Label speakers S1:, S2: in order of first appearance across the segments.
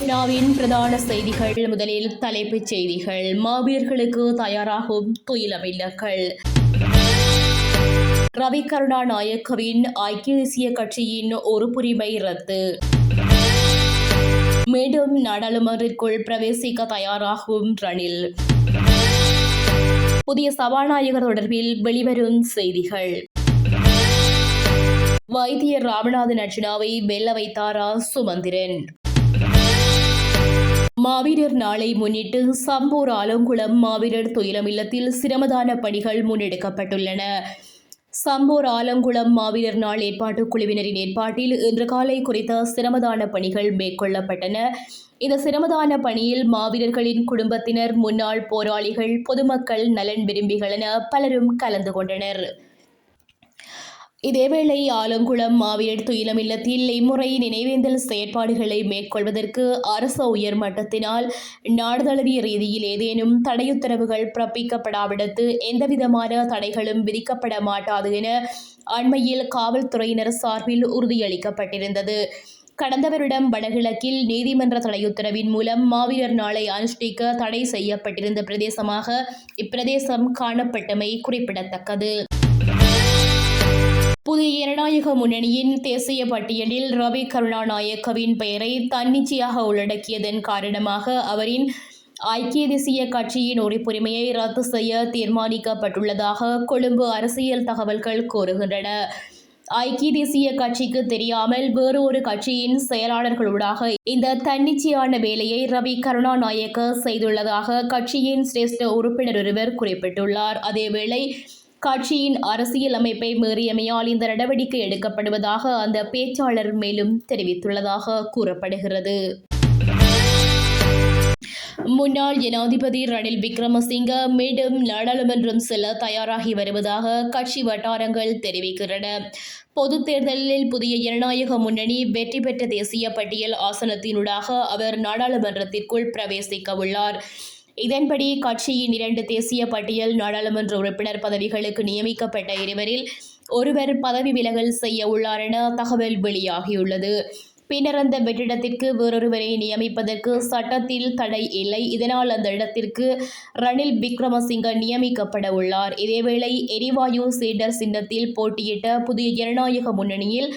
S1: ஜெஃப்னாவின் பிரதான செய்திகள். முதலில் தலைப்புச் செய்திகள். மாவீரர்களுக்கு தயாராகும் துயிலம் இல்லங்கள். ரவி கருணாநாயக்கவின் ஐக்கிய தேசிய கட்சியின் உறுப்புரிமை ரத்து. மீண்டும் நாடாளுமன்றத்திற்குள் பிரவேசிக்க தயாராகும் ரணில். புதிய சபாநாயகர் தொடர்பில் வெளிவரும் செய்திகள். வைத்தியர் ராமநாதன் அர்ஜுனாவை வெல்ல வைத்தாரா சுமந்திரன்? மாவீரர் நாளை முன்னிட்டு சம்பூர் ஆலங்குளம் மாவீரர் துயிலம் இல்லத்தில் சிரமதான பணிகள் முன்னெடுக்கப்பட்டுள்ளன. சம்பூர் ஆலங்குளம் மாவீரர் நாள் ஏற்பாட்டுக் குழுவினரின் ஏற்பாட்டில் இன்று காலை குறித்த சிரமதான பணிகள் மேற்கொள்ளப்பட்டன. இந்த சிரமதான பணியில் மாவீரர்களின் குடும்பத்தினர், முன்னாள் போராளிகள், பொதுமக்கள், நலன் விரும்பிகள் என பலரும் கலந்து கொண்டனர். இதேவேளை ஆலங்குளம் மாவீரர் துயிலம் இல்லத்தில் இம்முறை நினைவேந்தல் செயற்பாடுகளை மேற்கொள்வதற்கு அரச உயர் மட்டத்தினால் நாடு தழுவிய ரீதியில் ஏதேனும் தடையுத்தரவுகள் பிறப்பிக்கப்படாவிடத்து எந்தவிதமான தடைகளும் விதிக்கப்பட மாட்டாது என அண்மையில் காவல்துறையினர் சார்பில் உறுதியளிக்கப்பட்டிருந்தது. கடந்த வருடம் வடகிழக்கில் நீதிமன்ற தடையுத்தரவின் மூலம் மாவீரர் நாளை அனுஷ்டிக்க தடை செய்யப்பட்டிருந்த பிரதேசமாக இப்பிரதேசம் காணப்பட்டமை குறிப்பிடத்தக்கது. புதிய ஜனநாயக முன்னணியின் தேசிய பட்டியலில் ரவி கருணாநாயக்கவின் பெயரை தன்னிச்சையாக உள்ளடக்கியதன் காரணமாக அவரின் ஐக்கிய தேசிய கட்சியின் உறுப்புரிமையை ரத்து செய்ய தீர்மானிக்கப்பட்டுள்ளதாக கொழும்பு அரசியல் தகவல்கள் கூறுகின்றன. ஐக்கிய தேசிய கட்சிக்கு தெரியாமல் வேறு ஒரு கட்சியின் செயலாளர்களூடாக இந்த தன்னிச்சையான வேலையை ரவி கருணாநாயக்க செய்துள்ளதாக கட்சியின் சிரேஷ்ட உறுப்பினர் ஒருவர் குறிப்பிட்டுள்ளார். அதேவேளை கட்சியின் அரசியல் அமைப்பை மீறியமையால் இந்த நடவடிக்கை எடுக்கப்படுவதாக அந்த பேச்சாளர் மேலும் தெரிவித்துள்ளதாக கூறப்படுகிறது. முன்னாள் ஜனாதிபதி ரணில் விக்ரமசிங்க மீண்டும் நாடாளுமன்றம் செல்ல தயாராகி வருவதாக கட்சி வட்டாரங்கள் தெரிவிக்கின்றன. பொதுத் தேர்தலில் புதிய ஜனநாயக முன்னணி வெற்றி பெற்ற தேசிய பட்டியல் ஆசனத்தினூடாக அவர் நாடாளுமன்றத்திற்குள் பிரவேசிக்க உள்ளார். இதன்படி கட்சியின் 2 தேசிய பட்டியல் நாடாளுமன்ற உறுப்பினர் பதவிகளுக்கு நியமிக்கப்பட்ட இருவரில் ஒருவர் பதவி விலகல் செய்ய உள்ளார் என தகவல் வெளியாகியுள்ளது. பின்னர் அந்த வெற்றிடத்திற்கு வேறொருவரை நியமிப்பதற்கு சட்டத்தில் தடை இல்லை. இதனால் அந்த இடத்திற்கு ரணில் விக்ரமசிங்க நியமிக்கப்பட உள்ளார். இதேவேளை எரிவாயு சீடர் சின்னத்தில் போட்டியிட்ட புதிய ஜனநாயக முன்னணியில்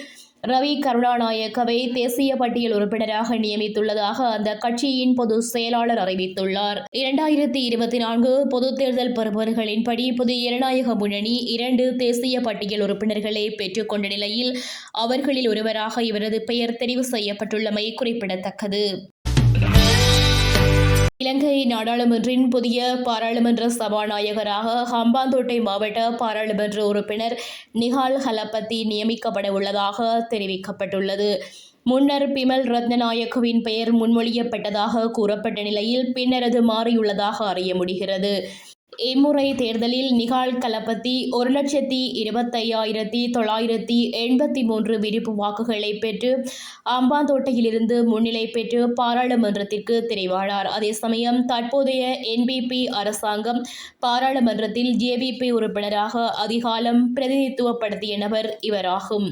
S1: ரவி கருணாநாயக்கவை தேசிய பட்டியல் உறுப்பினராக நியமித்துள்ளதாக அந்த கட்சியின் பொதுச் செயலாளர் அறிவித்துள்ளார். 2024 பொதுத் தேர்தல் பெறுபவர்களின்படி புதிய ஜனநாயக முன்னணி 2 தேசிய பட்டியல் உறுப்பினர்களை பெற்றுக் கொண்ட நிலையில் அவர்களில் ஒருவராக இவரது பெயர் தெரிவு செய்யப்பட்டுள்ளமை குறிப்பிடத்தக்கது. இலங்கை நாடாளுமன்றின் புதிய பாராளுமன்ற சபாநாயகராக ஹம்பாந்தோட்டை மாவட்ட பாராளுமன்ற உறுப்பினர் நிஹால் ஹலப்பத்தி நியமிக்கப்பட உள்ளதாக தெரிவிக்கப்பட்டுள்ளது. முன்னர் பிமல் ரத்னநாயக்கவின் பெயர் முன்மொழியப்பட்டதாக கூறப்பட்ட நிலையில் பின்னர் அது மாறியுள்ளதாக அறிய முடிகிறது. இம்முறை தேர்தலில் நிஹால் கலப்பத்தி 1,25,983 விருப்பு வாக்குகளை பெற்று அம்பாந்தோட்டையிலிருந்து முன்னிலை பெற்று பாராளுமன்றத்திற்கு தெரிவானார். அதே சமயம் தற்போதைய NPP அரசாங்கம் பாராளுமன்றத்தில் JVP உறுப்பினராக அதிகாலம் பிரதிநிதித்துவப்படுத்திய நபர் இவராகும்.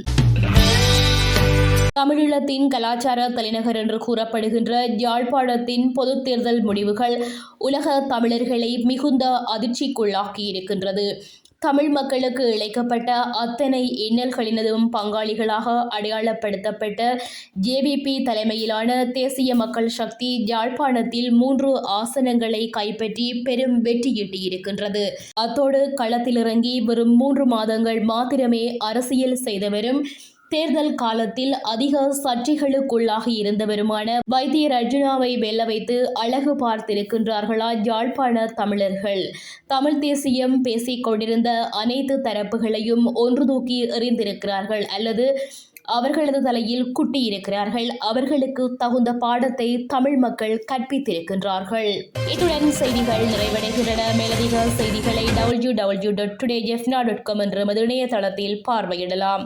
S1: தமிழீழத்தின் கலாச்சார தலைநகர் என்று கூறப்படுகின்ற யாழ்ப்பாணத்தின் பொதுத் தேர்தல் முடிவுகள் உலக தமிழர்களை மிகுந்த அதிர்ச்சிக்குள்ளாக்கியிருக்கின்றது. தமிழ் மக்களுக்கு இழைக்கப்பட்ட அத்தனை இன்னல்களினதும் பங்காளிகளாக அடையாளப்படுத்தப்பட்ட JVP தலைமையிலான தேசிய மக்கள் சக்தி யாழ்ப்பாணத்தில் 3 ஆசனங்களை கைப்பற்றி பெரும் வெற்றியீட்டியிருக்கின்றது. அத்தோடு களத்திலிறங்கி வெறும் 3 மாதங்கள் மாத்திரமே அரசியல் செய்தவரும் தேர்தல் காலத்தில் அதிக சர்ச்சைகளுக்குள்ளாகி இருந்தவருமான வைத்தியர் அர்ஜுனாவை வெல்ல வைத்து அழகு பார்த்திருக்கின்றார்களா யாழ்ப்பாண தமிழர்கள்? தமிழ் தேசியம் பேசிக் கொண்டிருந்த அனைத்து தரப்புகளையும் ஒன்று தூக்கி எறிந்திருக்கிறார்கள் அல்லது அவர்களது தலையில் குட்டியிருக்கிறார்கள். அவர்களுக்கு தகுந்த பாடத்தை தமிழ் மக்கள் கற்பித்திருக்கின்றார்கள். இத்துடன் செய்திகள் நிறைவடைகின்றன. மேலதிக செய்திகளை www.todayjefna.com என்ற இணையதளத்தில் பார்வையிடலாம்.